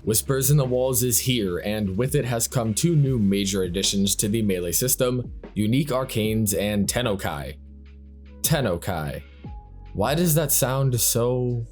Whispers in the Walls is here, and with it has come two new major additions to the melee system, unique arcanes and Tennokai. Tennokai. Why does that sound so...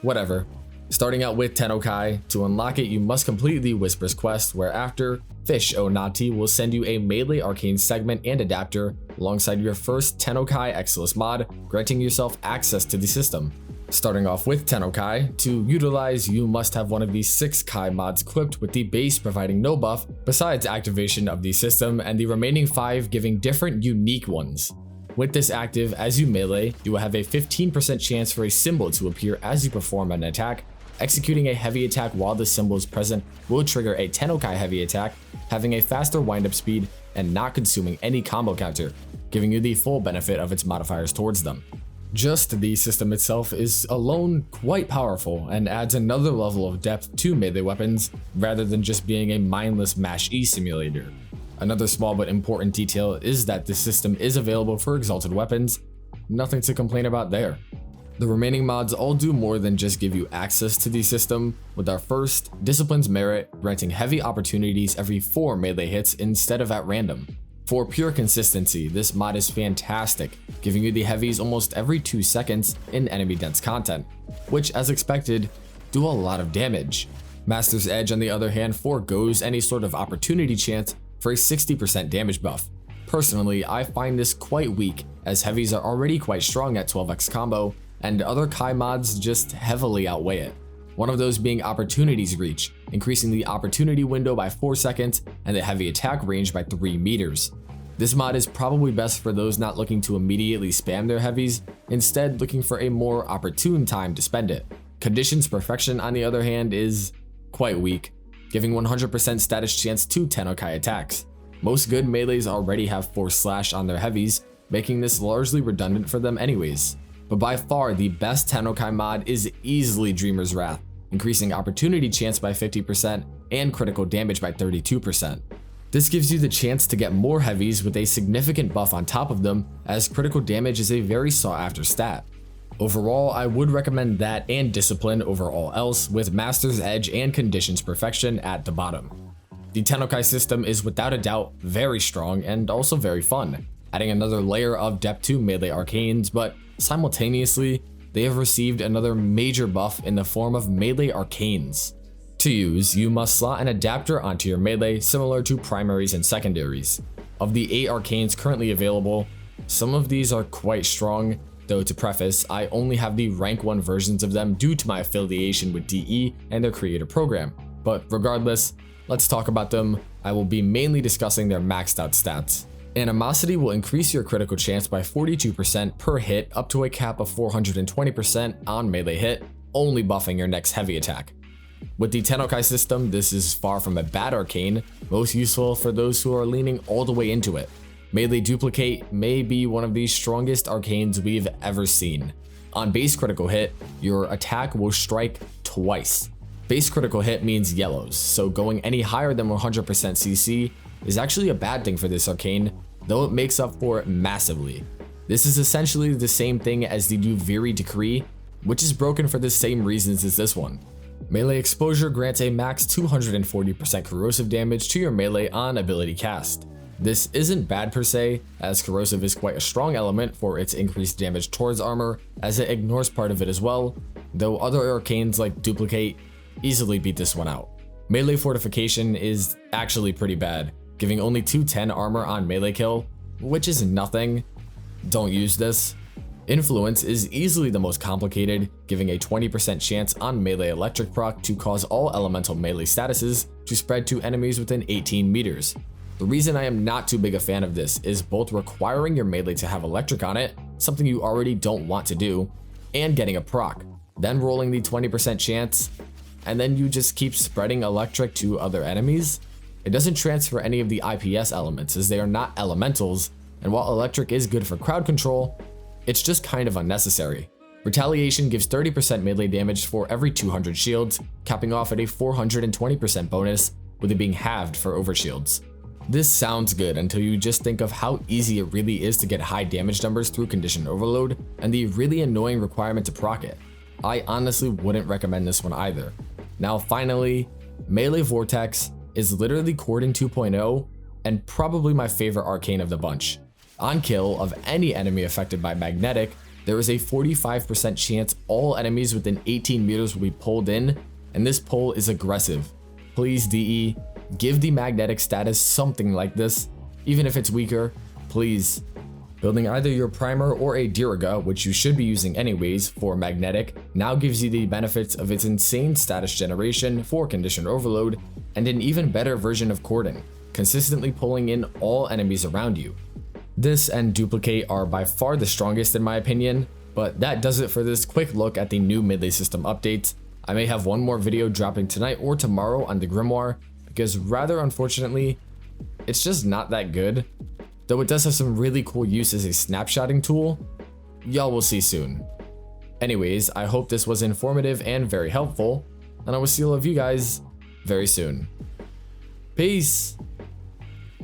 whatever. Starting out with Tennokai, to unlock it you must complete the Whispers quest, whereafter Fish Onati will send you a melee arcane segment and adapter alongside your first Tennokai Exilus mod, granting yourself access to the system. Starting off with Tennokai, to utilize you must have one of these 6 Kai mods equipped, with the base providing no buff besides activation of the system and the remaining 5 giving different unique ones. With this active, as you melee, you will have a 15% chance for a symbol to appear as you perform an attack. Executing a heavy attack while the symbol is present will trigger a Tennokai heavy attack, having a faster windup speed and not consuming any combo counter, giving you the full benefit of its modifiers towards them. Just the system itself is alone quite powerful and adds another level of depth to melee weapons rather than just being a mindless mash-E simulator. Another small but important detail is that the system is available for exalted weapons, nothing to complain about there. The remaining mods all do more than just give you access to the system, with our first, Discipline's Merit, granting heavy opportunities every 4 melee hits instead of at random. For pure consistency, this mod is fantastic, giving you the heavies almost every 2 seconds in enemy dense content, which as expected, do a lot of damage. Master's Edge on the other hand forgoes any sort of opportunity chance for a 60% damage buff. Personally, I find this quite weak, as heavies are already quite strong at 12x combo, and other Kai mods just heavily outweigh it. One of those being Opportunity's Reach, increasing the opportunity window by 4 seconds and the heavy attack range by 3 meters. This mod is probably best for those not looking to immediately spam their heavies, instead looking for a more opportune time to spend it. Conditions Perfection on the other hand is quite weak, giving 100% status chance to Tennokai attacks. Most good melees already have Force Slash on their heavies, making this largely redundant for them anyways. But by far the best Tennokai mod is easily Dreamer's Wrath, increasing opportunity chance by 50% and critical damage by 32%. This gives you the chance to get more heavies with a significant buff on top of them, as critical damage is a very sought after stat. Overall, I would recommend that and Discipline over all else, with Master's Edge and Conditions Perfection at the bottom. The Tennokai system is without a doubt very strong and also very fun, adding another layer of depth to melee arcanes, but simultaneously, they have received another major buff in the form of melee arcanes. To use, you must slot an adapter onto your melee similar to primaries and secondaries. Of the 8 arcanes currently available, some of these are quite strong, though to preface, I only have the rank 1 versions of them due to my affiliation with DE and their creator program. But regardless, let's talk about them. I will be mainly discussing their maxed out stats. Animosity will increase your critical chance by 42% per hit up to a cap of 420% on melee hit, only buffing your next heavy attack. With the Tennokai system, this is far from a bad arcane, most useful for those who are leaning all the way into it. Melee Duplicate may be one of the strongest arcanes we've ever seen. On base critical hit, your attack will strike twice. Base critical hit means yellows, so going any higher than 100% CC is actually a bad thing for this arcane, though it makes up for it massively. This is essentially the same thing as the Duviri Decree, which is broken for the same reasons as this one. Melee Exposure grants a max 240% corrosive damage to your melee on ability cast. This isn't bad per se, as corrosive is quite a strong element for its increased damage towards armor, as it ignores part of it as well, though other arcanes like Duplicate easily beat this one out. Melee Fortification is actually pretty bad, giving only 210 armor on melee kill, which is nothing. Don't use this. Influence is easily the most complicated, giving a 20% chance on melee electric proc to cause all elemental melee statuses to spread to enemies within 18 meters. The reason I am not too big a fan of this is both requiring your melee to have electric on it, something you already don't want to do, and getting a proc, then rolling the 20% chance, and then you just keep spreading electric to other enemies. It doesn't transfer any of the IPS elements, as they are not elementals, and while electric is good for crowd control, it's just kind of unnecessary. Retaliation gives 30% melee damage for every 200 shields, capping off at a 420% bonus, with it being halved for overshields. This sounds good until you just think of how easy it really is to get high damage numbers through condition overload, and the really annoying requirement to proc it. I honestly wouldn't recommend this one either. Now finally, Melee Vortex is literally Cordon 2.0 and probably my favorite arcane of the bunch. On kill of any enemy affected by magnetic, there is a 45% chance all enemies within 18 meters will be pulled in, and this pull is aggressive. Please DE, give the magnetic status something like this, even if it's weaker, please. Building either your primer or a Diriga, which you should be using anyways for magnetic, now gives you the benefits of its insane status generation for condition overload and an even better version of Cordon, consistently pulling in all enemies around you. This and Duplicate are by far the strongest in my opinion, but that does it for this quick look at the new melee system updates. I may have one more video dropping tonight or tomorrow on the Grimoire, because rather unfortunately, it's just not that good. Though it does have some really cool use as a snapshotting tool, y'all will see soon. Anyways, I hope this was informative and very helpful, and I will see all of you guys very soon. Peace!